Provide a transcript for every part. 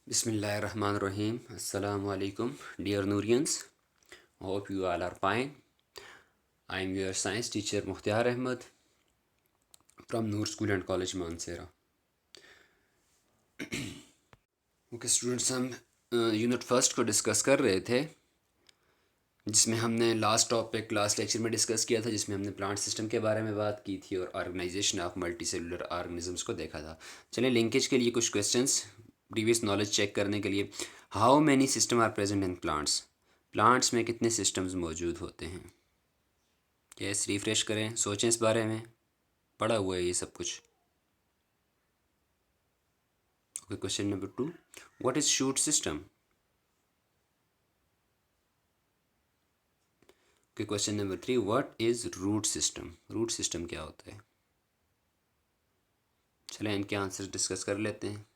Bismillahirrahmanirrahim. Assalamu alaikum, dear Nurians. Hope you all are fine. I am your science teacher Mukhtar Ahmed from Noor School and College Mansehra. Okay students, हम unit first को discuss कर रहे थे, जिसमें हमने last topic last lecture में discuss किया था, जिसमें हमने प्लांट सिस्टम के बारे में बात की थी और organisation of multi cellular organisms को देखा था। चलिए लिंकेज के लिए कुछ क्वेश्चंस प्रीवियस नॉलेज चेक करने के लिए। How many system are present in plants? Plants में कितने सिस्टम्स मौजूद होते हैं? यस, रिफ्रेश करें, सोचें इस बारे में, पढ़ा हुआ है ये सब कुछ। Okay, question number 2, what is shoot system? Okay, question number 3, what is root system? Root system क्या होता है? चलें इनके आंसर डिस्कस कर लेते हैं।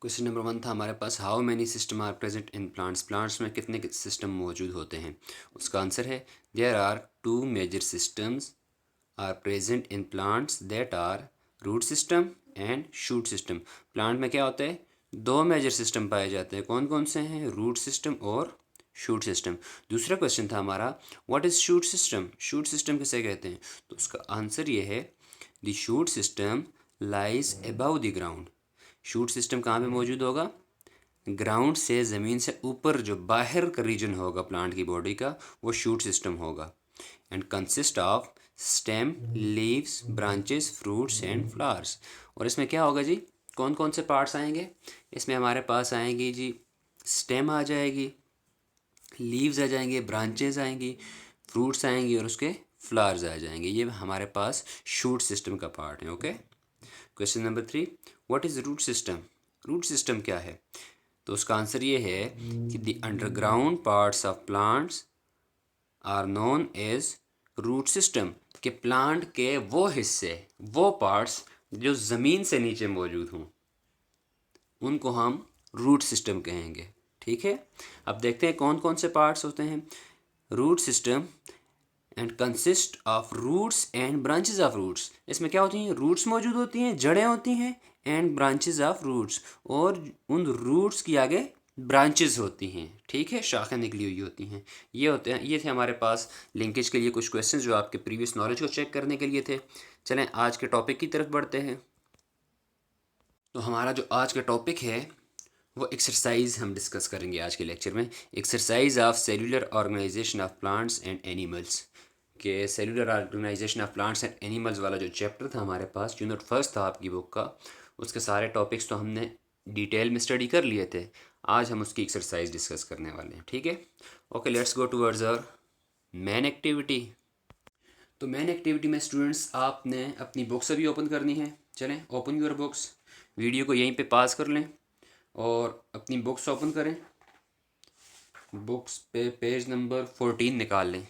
क्वेश्चन नंबर 1 था हमारे पास, how many system are present in plants? Plants में कितने सिस्टम मौजूद होते हैं? उसका आंसर है there are 2 major systems are present in plants that are root system and shoot system. Plant में क्या होता है? 2 मेजर सिस्टम पाए जाते हैं। कौन कौन से हैं? रूट सिस्टम और शूट सिस्टम। दूसरा क्वेश्चन था हमारा, what is shoot system? Shoot system किसे कहते हैं? तो उसका आंसर ये है, the shoot system lies above the ground. Shoot system कहाँ पे मौजूद होगा? ग्राउंड से, ज़मीन से ऊपर जो बाहर का रीजन होगा प्लांट की बॉडी का, वो शूट सिस्टम होगा। And consist of stem, leaves, branches, fruits and flowers. और इसमें क्या होगा जी? कौन कौन से पार्ट्स आएंगे? इसमें हमारे पास आएंगी जी, स्टेम आ जाएगी, लीव्स आ जाएंगे, ब्रांचेस आएंगी, फ्रूट्स आएंगी और उसके फ्लावर्स आ जाएंगे। ये हमारे पास शूट सिस्टम का पार्ट है। Okay, question number 3, what is root system? Root system क्या है? तो उसका आंसर ये है कि the underground parts of plants are known as root system. के प्लांट के वो हिस्से, वो पार्ट्स जो ज़मीन से नीचे मौजूद हों, उनको हम रूट सिस्टम कहेंगे। ठीक है, अब देखते हैं कौन कौन से पार्ट्स होते हैं। Root system and consist of roots and branches of roots. इसमें क्या होती हैं? रूट्स मौजूद होती हैं, जड़ें होती हैं, एंड ब्रांचेस ऑफ रूट्स, और उन रूट्स की आगे ब्रांचेस होती हैं। ठीक है, शाखें निकली हुई होती हैं। ये होते हैं, ये थे हमारे पास लिंकेज के लिए कुछ क्वेश्चंस जो आपके प्रीवियस नॉलेज को चेक करने के लिए थे। चलें आज के टॉपिक की तरफ बढ़ते हैं। तो हमारा जो आज का टॉपिक है वो एक्सरसाइज हम डिस्कस करेंगे आज के लेक्चर में। Exercise of cellular organisation of plants and animals. के cellular organisation of plants and animals वाला जो चैप्टर था हमारे पास, यूनिट फर्स्ट था आपकी बुक का, उसके सारे टॉपिक्स तो हमने डिटेल में स्टडी कर लिए थे। आज हम उसकी एक्सरसाइज डिस्कस करने वाले हैं। ठीक है, okay, let's go towards our main activity. तो मेन एक्टिविटी में स्टूडेंट्स आपने अपनी बुक्स अभी ओपन करनी है। चलें, ओपन योर बुक्स। वीडियो को यहीं पे पास कर लें और अपनी बुक्स ओपन करें। बुक्स पे पेज नंबर 14 निकाल लें।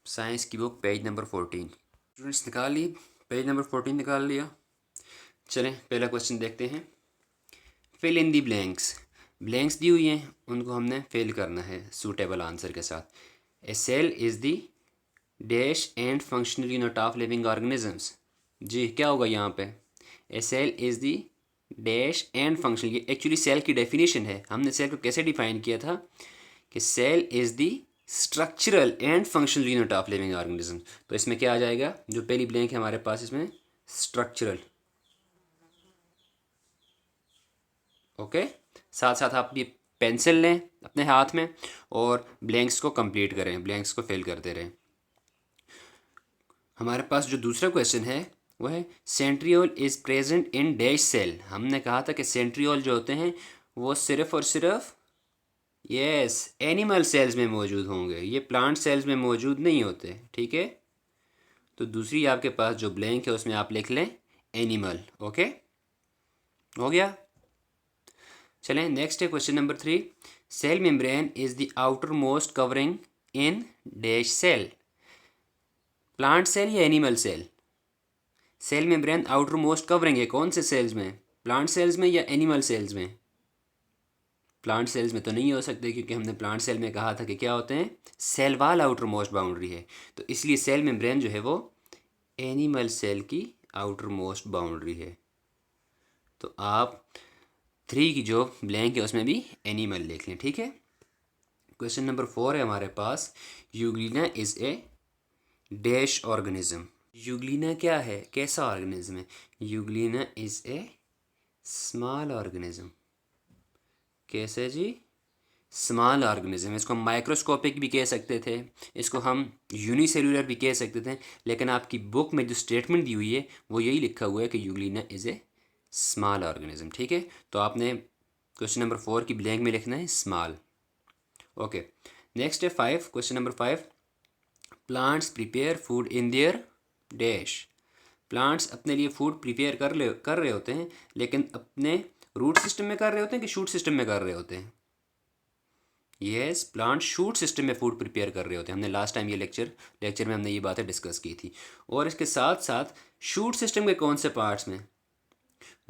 साइंस की बुक पेज नंबर 14 स्टूडेंट्स निकाल ली, पेज नंबर 14 निकाल लिया। चलें पहला क्वेश्चन देखते हैं। Fill in the blanks. Blanks दी हुई हैं, उनको हमने फिल करना है सूटेबल आंसर के साथ। A cell is the dash and functional unit of living organisms. जी क्या होगा यहाँ पे? A cell is the dash and function. ये एक्चुअली सेल की डेफिनेशन है। हमने सेल को कैसे डिफाइन किया था कि cell is the structural and functional unit of living organism. तो इसमें क्या आ जाएगा? जो पहली ब्लैंक है हमारे पास, इसमें स्ट्रक्चरल। ओके, साथ साथ आप ये पेंसिल लें अपने हाथ में और ब्लैंक्स को कंप्लीट करें, ब्लैंक्स को फिल करते रहें। हमारे पास जो दूसरा क्वेश्चन है वो है centriole is present in dash cell. हमने कहा था कि सेंट्रियोल जो होते हैं वो सिर्फ और सिर्फ यस एनिमल सेल्स में मौजूद होंगे, ये प्लांट सेल्स में मौजूद नहीं होते। ठीक है, तो दूसरी आपके पास जो ब्लैंक है उसमें आप लिख लें एनिमल। ओके, हो गया। चलें नेक्स्ट है question number 3। Cell membrane is the outermost covering in dash cell. Plant cell या animal cell? Cell membrane outermost covering है कौन से सेल्स में? प्लांट सेल्स में या एनिमल सेल्स में? प्लांट सेल्स में तो नहीं हो सकते, क्योंकि हमने प्लांट सेल में कहा था कि क्या होते हैं? Cell wall outer most boundary है। तो इसलिए सेल मेम्ब्रेन जो है वो एनिमल सेल की आउटर मोस्ट बाउंड्री है। तो आप 3 की जो ब्लैंक है उसमें भी एनिमल लिख लें, ठीक है। क्वेश्चन नंबर 4 है हमारे पास, Euglena is a dash organism. Euglena क्या है, कैसा ऑर्गेनिज्म है? Euglena is a small organism. कैसे जी? Small organism. इसको हम माइक्रोस्कोपिक भी कह सकते थे, इसको हम यूनिसेलुलर भी कह सकते थे, लेकिन आपकी बुक में जो स्टेटमेंट दी हुई है वो यही लिखा हुआ है कि Euglena is a small organism, ठीक है। तो आपने क्वेश्चन नंबर 4 की ब्लैंक में लिखना है स्मॉल। ओके, नेक्स्ट है 5, question number 5, plants prepare food in their dash. Plants अपने लिए फूड प्रिपेयर कर रहे होते हैं, लेकिन अपने रूट सिस्टम में कर रहे होते हैं कि शूट सिस्टम में कर रहे होते हैं? यस, प्लांट शूट सिस्टम में फूड प्रिपेयर कर रहे होते हैं। हमने लास्ट टाइम ये लेक्चर में हमने ये बातें डिस्कस की थी। और इसके साथ साथ शूट सिस्टम के कौन से पार्ट्स में?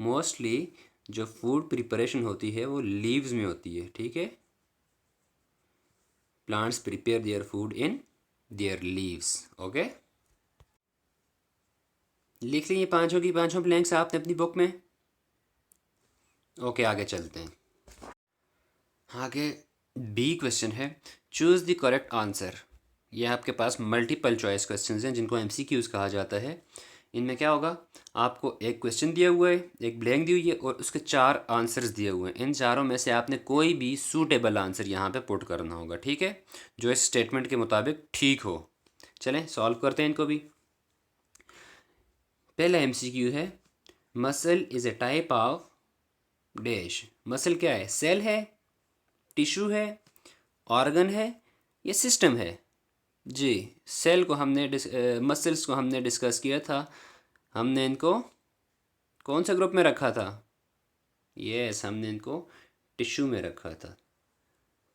मोस्टली जो फूड प्रिपरेशन होती है वो लीव्स में होती है, ठीक है। Plants prepare their food in their leaves. Okay, लिख लीजिए पांचों की पांचों ब्लैंक्स आपने अपनी बुक में। ओके, आगे चलते हैं। आगे बी क्वेश्चन है, चूज़ द करेक्ट आंसर। ये आपके पास मल्टीपल चॉइस क्वेश्चंस हैं जिनको एमसीक्यूज कहा जाता है। इनमें क्या होगा, आपको एक क्वेश्चन दिया हुआ है, एक ब्लैंक दी हुई है और उसके 4 आंसर्स दिए हुए हैं। इन चारों में से आपने कोई भी सूटेबल आंसर यहाँ पे पुट करना होगा, ठीक है, जो इस स्टेटमेंट के मुताबिक ठीक हो। चलें सॉल्व करते हैं इनको भी। पहला एमसीक्यू है, muscle is a type of dash. Muscle क्या है? सेल है, टिश्यू है, ऑर्गन है या सिस्टम है? जी, सेल को हमने मसल्स को हमने डिस्कस किया था। हमने इनको कौन से ग्रुप में रखा था? यस, हमने इनको टिश्यू में रखा था।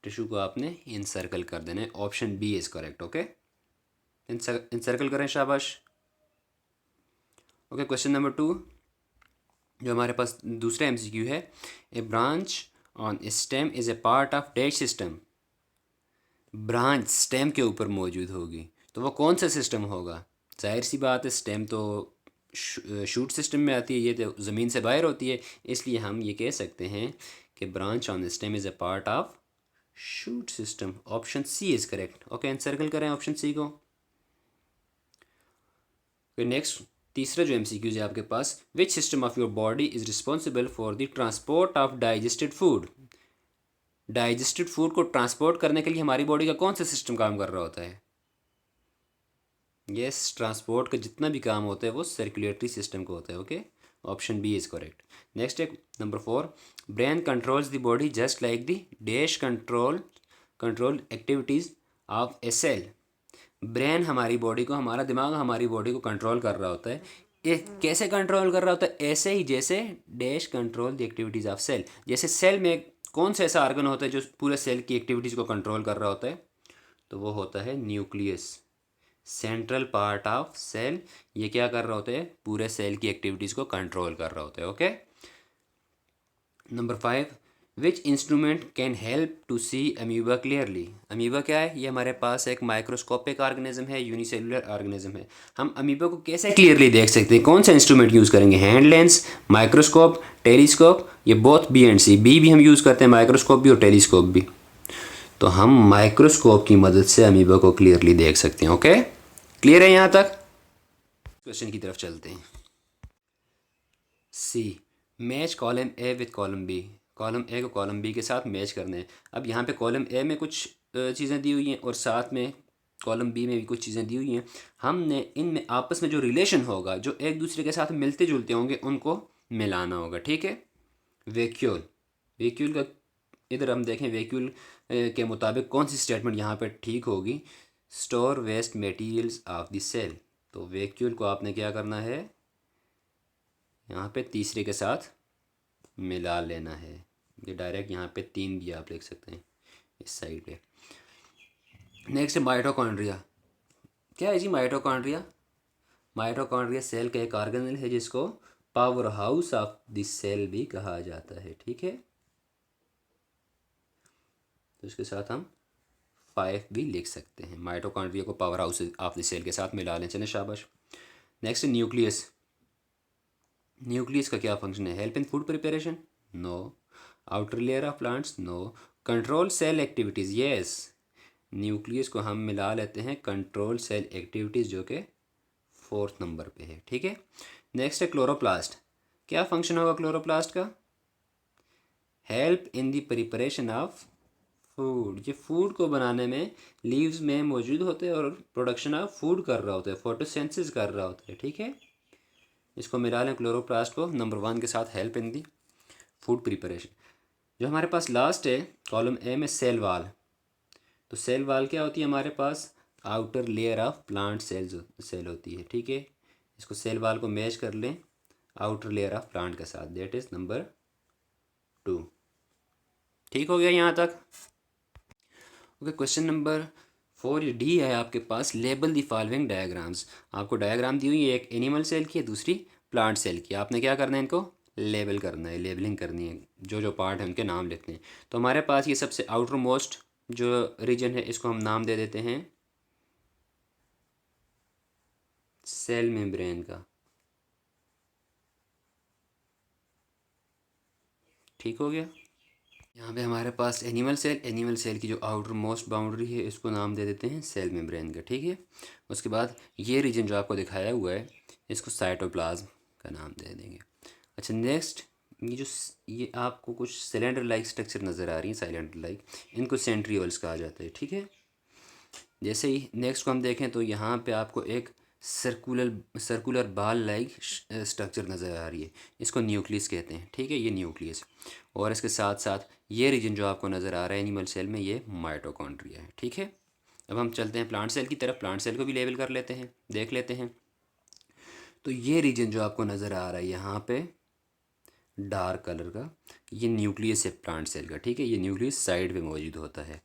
टिश्यू को आपने इनसर्कल कर देना है। Option B is correct. Okay, encircle करें, शाबाश। ओके, क्वेश्चन नंबर 2 जो हमारे पास दूसरा एमसीक्यू है, a branch on stem is a part of dash system. Branch stem के ऊपर मौजूद होगी तो वो कौन सा सिस्टम होगा? जाहिर सी बात है, स्टेम तो शूट सिस्टम में आती है, ये तो ज़मीन से बाहर होती है, इसलिए हम ये कह सकते हैं कि branch on stem is a part of shoot system. Option C is correct. Okay, encircle करें ऑप्शन सी को। नेक्स्ट तीसरा जो एमसीक्यूज है आपके पास, which system of your body is responsible for the transport of digested food. Digested food को transport करने के लिए हमारी बॉडी का कौन सा सिस्टम काम कर रहा होता है? यस, ट्रांसपोर्ट का जितना भी काम होता है वो सर्कुलेटरी सिस्टम को होता है। Okay, option B is correct. Next है number 4, brain controls the body just like the dash control activities of a cell. Brain हमारी बॉडी को, हमारा दिमाग हमारी बॉडी को कंट्रोल कर रहा होता है। ये कैसे कंट्रोल कर रहा होता है? ऐसे ही जैसे dash control the activities of cell. जैसे सेल में कौन सा ऐसा ऑर्गन होता है जो पूरे सेल की एक्टिविटीज़ को कंट्रोल कर रहा होता है? तो वो होता है nucleus, central part of cell. ये क्या कर रहा होता है? पूरे सेल की एक्टिविटीज़ को कंट्रोल कर रहा होता है। Okay, number 5, which instrument can help to see amoeba clearly. Amoeba क्या है? ये हमारे पास एक माइक्रोस्कोपिक ऑर्गेनिज्म है, यूनिसेलुलर ऑर्गेनिज्म है। हम अमीबा को कैसे क्लियरली देख सकते हैं? कौन सा इंस्ट्रूमेंट यूज़ करेंगे? हैंड लेंस, माइक्रोस्कोप, टेलीस्कोप, ये both B and C. B भी हम यूज़ करते हैं, माइक्रोस्कोप भी और टेलीस्कोप भी। तो हम माइक्रोस्कोप की मदद से अमीबा को क्लियरली देख सकते हैं। ओके, क्लियर है यहाँ तक? क्वेश्चन की तरफ चलते हैं। C, match column A with column B. Column A को कॉलम बी के साथ मैच करना है। अब यहाँ पे कॉलम ए में कुछ चीज़ें दी हुई हैं और साथ में कॉलम बी में भी कुछ चीज़ें दी हुई हैं। हमने इनमें आपस में जो रिलेशन होगा, जो एक दूसरे के साथ मिलते जुलते होंगे, उनको मिलाना होगा, ठीक है। वैक्यूल, वैक्यूल का इधर हम देखें, वैक्यूल के मुताबिक कौन सी स्टेटमेंट यहाँ पर ठीक होगी? Store waste materials of the cell. तो वैक्यूल को आपने क्या करना है? यहाँ पे तीसरे के साथ मिला लेना है। ये डायरेक्ट यहाँ पे 3 भी आप लिख सकते हैं इस साइड पे। नेक्स्ट है माइटोकॉन्ड्रिया। क्या है जी माइटोकॉन्ड्रिया? माइटोकॉन्ड्रिया सेल का एक ऑर्गेनेल है जिसको power house of the cell भी कहा जाता है, ठीक है। तो इसके साथ हम 5 भी लिख सकते हैं। माइटोकॉन्ड्रिया को power house of the cell के साथ मिला लें। चलें, शाबाश। Next nucleus. न्यूक्लियस का क्या फंक्शन है? Help in food preparation? No. Outer layer of plants? No. Control cell activities? Yes. Nucleus को हम मिला लेते हैं कंट्रोल सेल एक्टिविटीज़, जो कि 4th नंबर पे है। ठीक है। नेक्स्ट है क्लोरोप्लास्ट। क्या फंक्शन होगा क्लोरोप्लास्ट का? Help in the preparation of food. ये फूड को बनाने में लीव्स में मौजूद होते हैं और प्रोडक्शन ऑफ फूड कर रहा होता है, फोटोसिंथेसिस कर रहा होता है। ठीक है। इसको मिला लें क्लोरोप्लास्ट को नंबर 1 के साथ, help in the food preparation. जो हमारे पास लास्ट है कॉलम ए में, सेल वाल। तो सेल वाल क्या होती है हमारे पास? Outer layer of plant cell होती है। ठीक है। इसको सेल वाल को मैच कर लें आउटर लेयर ऑफ प्लांट के साथ, दैट इज नंबर 2। ठीक हो गया यहाँ तक? ओके, क्वेश्चन नंबर 4 डी है आपके पास, लेबल द फॉलोइंग डायग्राम्स। आपको डायग्राम दी हुई है, एक एनिमल सेल की है, दूसरी प्लांट सेल की। आपने क्या करना है, इनको लेबल करना है, लेबलिंग करनी है, जो जो पार्ट है उनके नाम लिखने हैं। तो हमारे पास ये सबसे आउटर मोस्ट जो रीजन है, इसको हम नाम दे देते हैं सेल मेम्ब्रेन का। ठीक हो गया। यहाँ पे हमारे पास एनिमल सेल की जो आउटर मोस्ट बाउंड्री है, इसको नाम दे देते हैं सेल मेम्ब्रेन का। ठीक है। उसके बाद ये रीजन जो आपको दिखाया हुआ है, इसको साइटोप्लाज्म का नाम दे देंगे। अच्छा, नेक्स्ट ये आपको कुछ सिलेंडर लाइक स्ट्रक्चर नज़र आ रही है, सिलेंडर लाइक, इनको सेंट्रियोल्स कहा जाता है। ठीक है। जैसे ही नेक्स्ट को हम देखें तो यहाँ पे आपको एक सर्कुलर बाल लाइक स्ट्रक्चर नज़र आ रही है, इसको न्यूक्लियस कहते हैं। ठीक है, ये न्यूक्लियस। और इसके साथ साथ ये रीजन जो आपको नज़र आ रहा है एनिमल सेल में, ये माइटोकॉन्ड्रिया है। ठीक है। अब हम चलते हैं प्लांट सेल की तरफ, प्लांट सेल को भी लेबल कर लेते हैं, देख लेते हैं। तो ये रीजन जो आपको नज़र आ रहा है यहाँ पे डार्क कलर का, ये न्यूक्लियस है प्लांट सेल का। ठीक है, ये न्यूक्लियस साइड पे मौजूद होता है।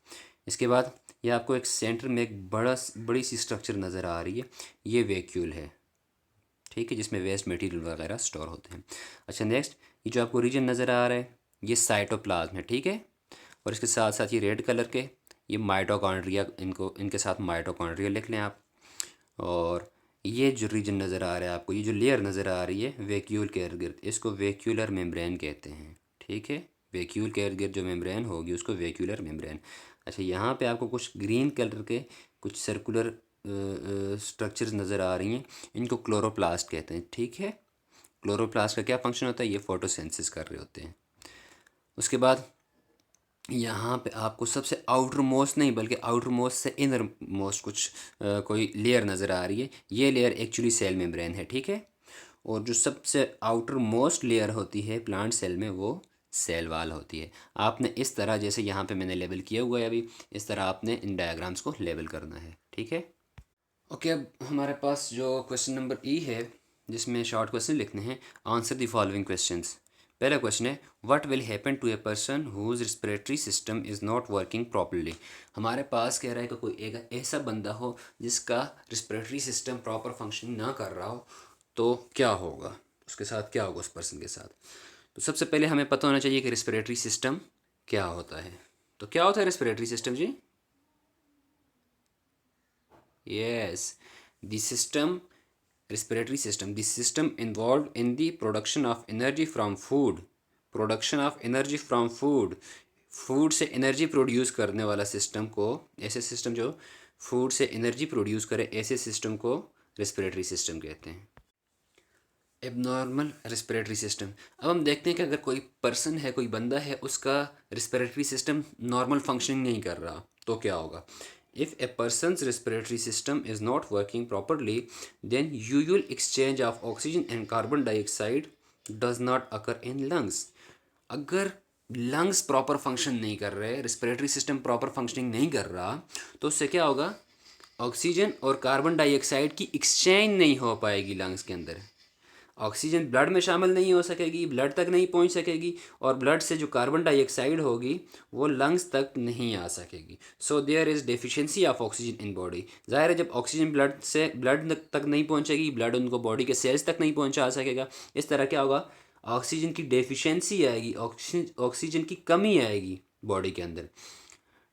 इसके बाद ये आपको एक सेंटर में एक बड़ी सी स्ट्रक्चर नज़र आ रही है, ये वैक्यूल है। ठीक है, जिसमें वेस्ट मटेरियल वगैरह स्टोर होते हैं। अच्छा, नेक्स्ट ये जो आपको रीजन नज़र आ रहा है, ये साइटोप्लाज्म है। ठीक है। और इसके साथ साथ ये रेड कलर के, ये माइटोकॉन्ड्रिया, इनके साथ माइटोकॉन्ड्रिया लिख लें आप। और ये जो रीजन नज़र आ रहा है आपको, ये जो लेयर नज़र आ रही है वैक्यूल के इर्द गिर्द, इसको वैक्यूलर मेम्ब्रेन कहते हैं। ठीक है। वैक्यूल के इर्द गिर्द जो मेम्ब्रेन होगी उसको वैक्यूलर मेम्ब्रेन। अच्छा, यहाँ पे आपको कुछ ग्रीन कलर के कुछ सर्कुलर स्ट्रक्चर्स नज़र आ रही हैं, इनको क्लोरोप्लास्ट कहते हैं। ठीक है। क्लोरोप्लास्ट का क्या फंक्शन होता है? ये फोटोसिंथेसिस कर रहे होते हैं। उसके बाद यहाँ पे आपको सबसे आउटर मोस्ट नहीं, बल्कि आउटर मोस्ट से इनर मोस्ट कुछ कोई लेयर नज़र आ रही है, ये लेयर एक्चुअली सेल मेम्ब्रेन है। ठीक है। और जो सबसे आउटर मोस्ट लेयर होती है प्लांट सेल में, वो सेल वाल होती है। आपने इस तरह, जैसे यहाँ पे मैंने लेबल किया हुआ है अभी, इस तरह आपने इन डायग्राम्स को लेबल करना है। ठीक है। ओके, अब हमारे पास जो क्वेश्चन नंबर ई है, जिसमें शॉर्ट क्वेश्चन लिखने हैं, आंसर द फॉलोइंग क्वेश्चंस। पहला क्वेश्चन है, what will happen to a person whose respiratory system is not working properly. हमारे पास कह रहा है कि कोई एक ऐसा बंदा हो जिसका रिस्पिरेटरी सिस्टम प्रॉपर फंक्शन ना कर रहा हो, तो क्या होगा उसके साथ, क्या होगा उस पर्सन के साथ। तो सबसे पहले हमें पता होना चाहिए कि रिस्पिरेटरी सिस्टम क्या होता है। तो क्या होता है रिस्पिरेटरी सिस्टम जी? Yes, the system, respiratory system, the system involved in the production of energy from food, production of energy from food, food से एनर्जी प्रोड्यूस करने वाला सिस्टम को, ऐसे सिस्टम जो फूड से एनर्जी प्रोड्यूस करे, ऐसे सिस्टम को रेस्पिरेटरी सिस्टम कहते हैं। Abnormal respiratory system. अब हम देखते हैं कि अगर कोई पर्सन है, कोई बंदा है, उसका रेस्पिरेटरी सिस्टम नॉर्मल फंक्शनिंग नहीं कर रहा, तो क्या होगा? If a person's respiratory system is not working properly, then usual exchange of oxygen and carbon dioxide does not occur in lungs. अगर लंग्स प्रॉपर फंक्शन नहीं कर रहे, रिस्पिरेटरी सिस्टम प्रॉपर फंक्शनिंग नहीं कर रहा, तो उससे क्या होगा? ऑक्सीजन और कार्बन डाइऑक्साइड की एक्सचेंज नहीं हो पाएगी लंग्स के अंदर। ऑक्सीजन ब्लड में शामिल नहीं हो सकेगी, ब्लड तक नहीं पहुंच सकेगी, और ब्लड से जो कार्बन डाइऑक्साइड होगी वो लंग्स तक नहीं आ सकेगी। So there is deficiency of oxygen in body. ज़ाहिर है, जब ऑक्सीजन ब्लड तक नहीं पहुंचेगी, ब्लड उनको बॉडी के सेल्स तक नहीं पहुंचा सकेगा, इस तरह क्या होगा? ऑक्सीजन की डेफिशिएंसी आएगी, ऑक्सीजन की कमी आएगी बॉडी के अंदर।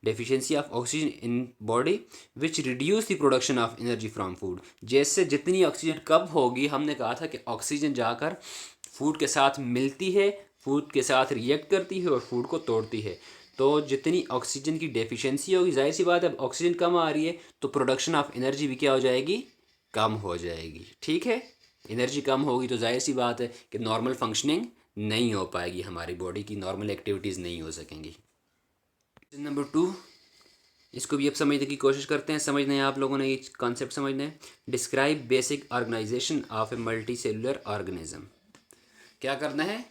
Deficiency of oxygen in body which reduce the production of energy from food. जैसे जितनी ऑक्सीजन कब होगी, हमने कहा था कि ऑक्सीजन जाकर फूड के साथ मिलती है, फूड के साथ रिएक्ट करती है और फूड को तोड़ती है। तो जितनी ऑक्सीजन की डेफिशिएंसी होगी, जाहिर सी बात है, अब ऑक्सीजन कम आ रही है तो प्रोडक्शन ऑफ एनर्जी भी क्या हो जाएगी, कम हो जाएगी। ठीक है, एनर्जी कम होगी तो जाहिर सी बात है कि नॉर्मल फंक्शनिंग नहीं हो पाएगी, हमारी बॉडी की नॉर्मल एक्टिविटीज़ नहीं हो सकेंगी। नंबर 2, इसको भी अब समझने की कोशिश करते हैं। समझना है आप लोगों ने, ये कॉन्सेप्ट समझना है। Describe basic organisation of a multi cellular organism. क्या करना है,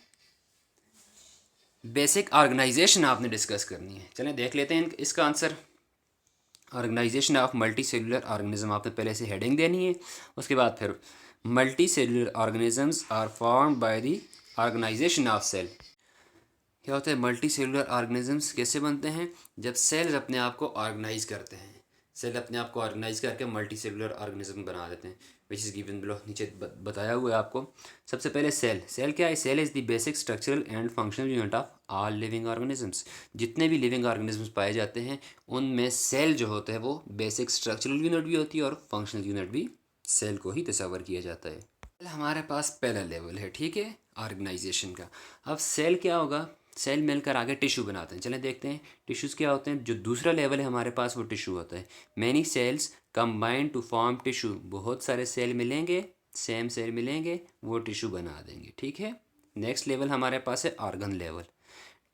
बेसिक ऑर्गेनाइजेशन आपने डिस्कस करनी है। चलें देख लेते हैं इसका answer. Organisation of multi cellular organism आपने पहले से हेडिंग देनी है, उसके बाद फिर multi cellular organisms are form by the organisation of cell. क्या होता है, मल्टी सेलुलर ऑर्गेनिजम्स कैसे बनते हैं, जब सेल्स अपने आप को ऑर्गेनाइज करते हैं। सेल अपने आप को ऑर्गेनाइज करके मल्टी सेलुलर ऑर्गेनिज्म बना देते हैं, विच इज़ गिवन बिलो, नीचे बताया हुआ है आपको। सबसे पहले सेल क्या है, cell is the basic structural and functional unit of all living organisms. जितने भी लिविंग ऑर्गेनिजम्स पाए जाते हैं उनमें सेल जो होता है वो बेसिक स्ट्रक्चरल यूनिट भी होती है और फंक्शनल यूनिट भी सेल को ही तस्वर किया जाता है। हमारे पास पहला लेवल है, ठीक है, ऑर्गेनाइजेशन का। अब सेल क्या होगा, सेल मिलकर आगे टिश्यू बनाते हैं। चलें देखते हैं टिश्यूज़ क्या होते हैं। जो दूसरा लेवल है हमारे पास वो टिश्यू होता है। Many cells combine to form tissue. बहुत सारे सेल मिलेंगे, सेम सेल मिलेंगे, वो टिश्यू बना देंगे, ठीक है। नेक्स्ट लेवल हमारे पास है organ level.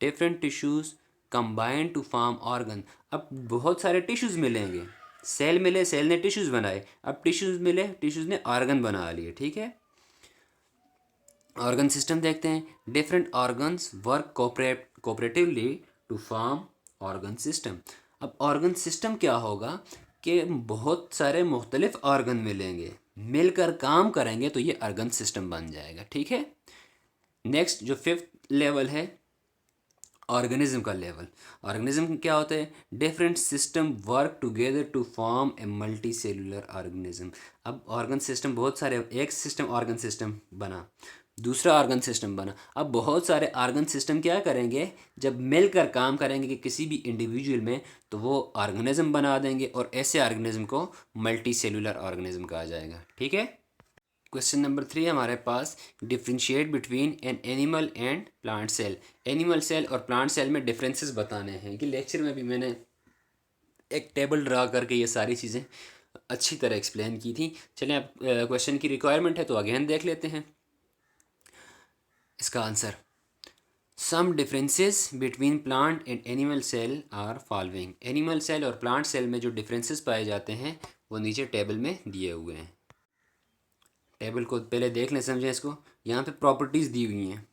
Different tissues combine to form organ. अब बहुत सारे टिश्यूज़ मिलेंगे, सेल मिले, सेल ने टिश्यूज़ बनाए, अब टिश्यूज़ मिले, टिश्यूज़ ने ऑर्गन बना लिए, ठीक है। ऑर्गन सिस्टम देखते हैं। Different organs work cooperatively to form organ system. अब ऑर्गन सिस्टम क्या होगा कि बहुत सारे मुख्तलिफ ऑर्गन मिलेंगे, मिलकर काम करेंगे तो ये ऑर्गन सिस्टम बन जाएगा, ठीक है। नेक्स्ट जो 5th लेवल है ऑर्गेनिज्म का लेवल। ऑर्गेनिज्म क्या होता है, different system work together to form a multi cellular organism. अब ऑर्गन सिस्टम बहुत सारे, एक सिस्टम ऑर्गन सिस्टम बना, दूसरा ऑर्गन सिस्टम बना। अब बहुत सारे ऑर्गन सिस्टम क्या करेंगे, जब मिलकर काम करेंगे कि किसी भी इंडिविजुअल में, तो वो ऑर्गेनिज्म बना देंगे और ऐसे ऑर्गेनिज्म को मल्टी सेलुलर ऑर्गेनिज्म कहा जाएगा, ठीक है। क्वेश्चन नंबर 3 हमारे पास, differentiate between an animal and plant cell. Animal cell और प्लांट सेल में डिफरेंसेस बताने हैं। कि लेक्चर में भी मैंने एक टेबल ड्रा करके ये सारी चीज़ें अच्छी तरह एक्सप्लेन की थी। चलें अब क्वेश्चन की रिक्वायरमेंट है तो अगेन देख लेते हैं इसका answer. Some differences between plant and animal cell are following. Animal cell और प्लांट सेल में जो डिफरेंसेस पाए जाते हैं वो नीचे टेबल में दिए हुए हैं। टेबल को पहले देख लें, समझें इसको। यहाँ पे प्रॉपर्टीज़ दी हुई हैं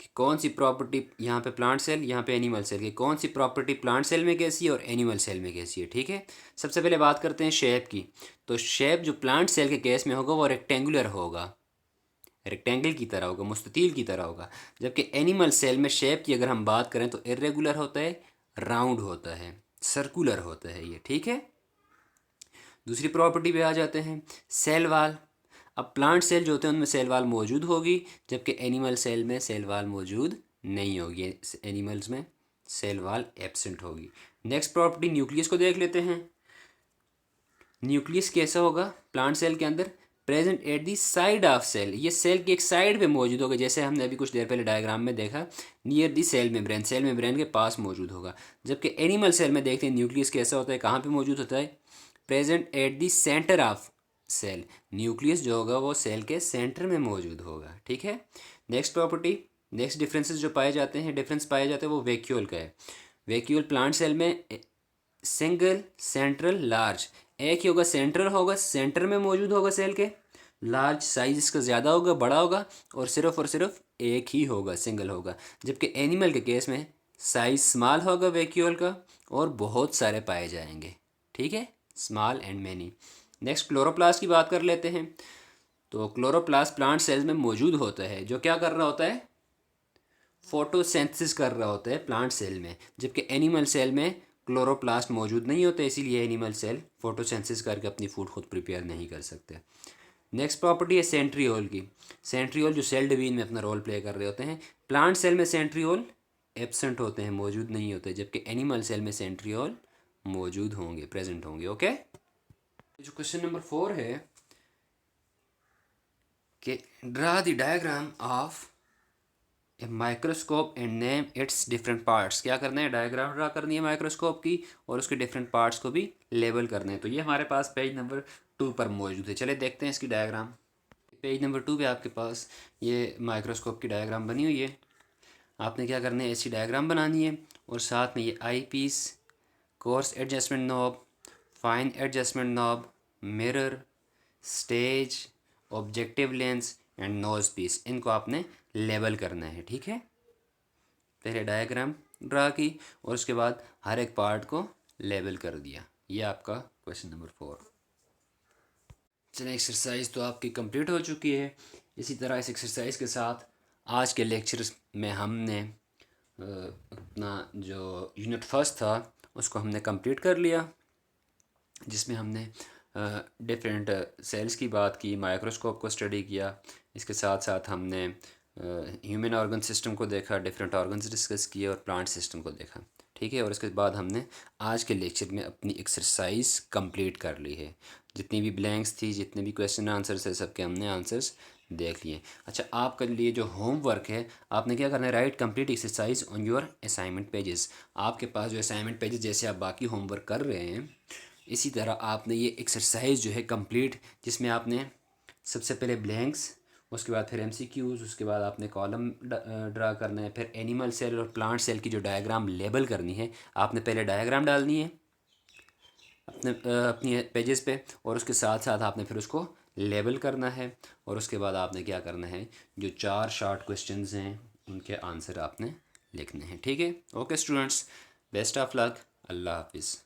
कि कौन सी प्रॉपर्टी, यहाँ पे प्लांट सेल, यहाँ पे एनिमल सेल की कौन सी प्रॉपर्टी प्लांट सेल में कैसी है और एनिमल सेल में कैसी है, ठीक है। सबसे पहले बात करते हैं शेप की। तो शेप जो प्लांट सेल के केस में होगा वो रेक्टेंगुलर होगा, रेक्टेंगल की तरह होगा, मुस्ततील की तरह होगा। जबकि एनिमल सेल में शेप की अगर हम बात करें तो इरेगुलर होता है, राउंड होता है, सर्कुलर होता है ये, ठीक है। दूसरी प्रॉपर्टी पे आ जाते हैं, सेल वाल। अब प्लांट सेल जो होते हैं उनमें सेल वाल मौजूद होगी, जबकि एनिमल सेल में सेल वाल मौजूद नहीं होगी, एनिमल्स में सेल वाल एब्सेंट होगी। नेक्स्ट प्रॉपर्टी न्यूक्लियस को देख लेते हैं। न्यूक्लियस कैसा होगा प्लांट सेल के अंदर, present at the side of cell. ये सेल की एक साइड पे मौजूद होगा, जैसे हमने अभी कुछ देर पहले डायग्राम में देखा, near the cell membrane, cell membrane के पास मौजूद होगा। जबकि एनिमल सेल में देखते हैं न्यूक्लियस कैसा होता है, कहाँ पे मौजूद होता है, present at the centre of cell. Nucleus जो होगा वो सेल के सेंटर में मौजूद होगा, ठीक है। नेक्स्ट प्रॉपर्टी, नेक्स्ट डिफरेंसेस जो पाए जाते हैं, डिफरेंस पाए जाते हैं वो वैक्यूल का है। वैक्यूल प्लांट सेल में सिंगल सेंट्रल लार्ज, एक ही होगा, सेंट्रल होगा, सेंटर में मौजूद होगा सेल के, लार्ज साइज इसका ज़्यादा होगा, बड़ा होगा, और सिर्फ एक ही होगा, सिंगल होगा। जबकि एनिमल के केस में साइज स्मॉल होगा वैक्यूल का और बहुत सारे पाए जाएंगे, ठीक है, small and many. Next chloroplast की बात कर लेते हैं। तो क्लोरोप्लास्ट प्लांट सेल्स में मौजूद होता है, जो क्या कर रहा होता है, फोटोसिंथेसिस कर रहा होता है प्लांट सेल में। जबकि एनिमल सेल में क्लोरोप्लास्ट मौजूद नहीं होता, इसीलिए एनिमल सेल फोटोसिंथेसिस करके अपनी फूड खुद प्रिपेयर नहीं कर सकते। नेक्स्ट प्रॉपर्टी है सेंट्रियोल की। सेंट्रियोल जो सेल डिवीजन में अपना रोल प्ले कर रहे होते हैं। प्लांट सेल में सेंट्रियोल एब्सेंट होते हैं, मौजूद नहीं होते, जबकि एनिमल सेल में सेंट्रियोल मौजूद होंगे, प्रेजेंट होंगे, ओके। जो क्वेश्चन नंबर 4 है, कि draw the diagram of a microscope and name it's different parts. क्या करना है, डायग्राम ड्रा करनी है माइक्रोस्कोप की और उसके डिफरेंट पार्ट्स को भी लेबल करना है। तो ये हमारे पास पेज नंबर 2 पर मौजूद है। चले देखते हैं इसकी डायग्राम। पेज नंबर 2 पे आपके पास ये माइक्रोस्कोप की डायग्राम बनी हुई है। आपने क्या करना है, ऐसी डायग्राम बनानी है और साथ में ये eyepiece, coarse adjustment knob, fine adjustment knob, mirror, stage, objective lens and nosepiece, इनको आपने लेबल करना है। ठीक है, पहले डायग्राम ड्रा की और उसके बाद हर एक पार्ट को लेबल कर दिया। ये आपका क्वेश्चन नंबर 4। चलिए, एक्सरसाइज तो आपकी कंप्लीट हो चुकी है। इसी तरह इस एक्सरसाइज के साथ आज के लेक्चर में हमने अपना जो यूनिट फर्स्ट था उसको हमने कंप्लीट कर लिया, जिसमें हमने डिफरेंट सेल्स की बात की, माइक्रोस्कोप को स्टडी किया। इसके साथ साथ हमने ह्यूमन ऑर्गन सिस्टम को देखा, डिफरेंट ऑर्गन्स डिस्कस किए और प्लांट सिस्टम को देखा। ठीक है, और इसके बाद हमने आज के लेक्चर में अपनी एक्सरसाइज कंप्लीट कर ली है। जितनी भी ब्लैंक्स थी, जितने भी क्वेश्चन आंसर्स है, सबके हमने आंसर्स देख लिए। अच्छा, आपके लिए जो होमवर्क है, आपने क्या करना है, right complete exercise on your assignment pages. आपके पास जो असाइनमेंट पेजेस, जैसे आप बाकी होमवर्क कर रहे हैं, इसी तरह आपने ये एक्सरसाइज जो है कंप्लीट, जिसमें आपने सबसे पहले ब्लैंक्स, उसके बाद फिर एमसीक्यूज़, उसके बाद आपने कॉलम ड्रा करना है, फिर एनिमल सेल और प्लांट सेल की जो डायग्राम लेबल करनी है, आपने पहले डायग्राम डालनी है अपनी पेजेस पे और उसके साथ साथ आपने फिर उसको लेबल करना है। और उसके बाद आपने क्या करना है, जो 4 शॉर्ट क्वेश्चंस हैं उनके आंसर आपने लिखने हैं। ठीक है, okay students, best of luck, अल्लाह हाफिज़।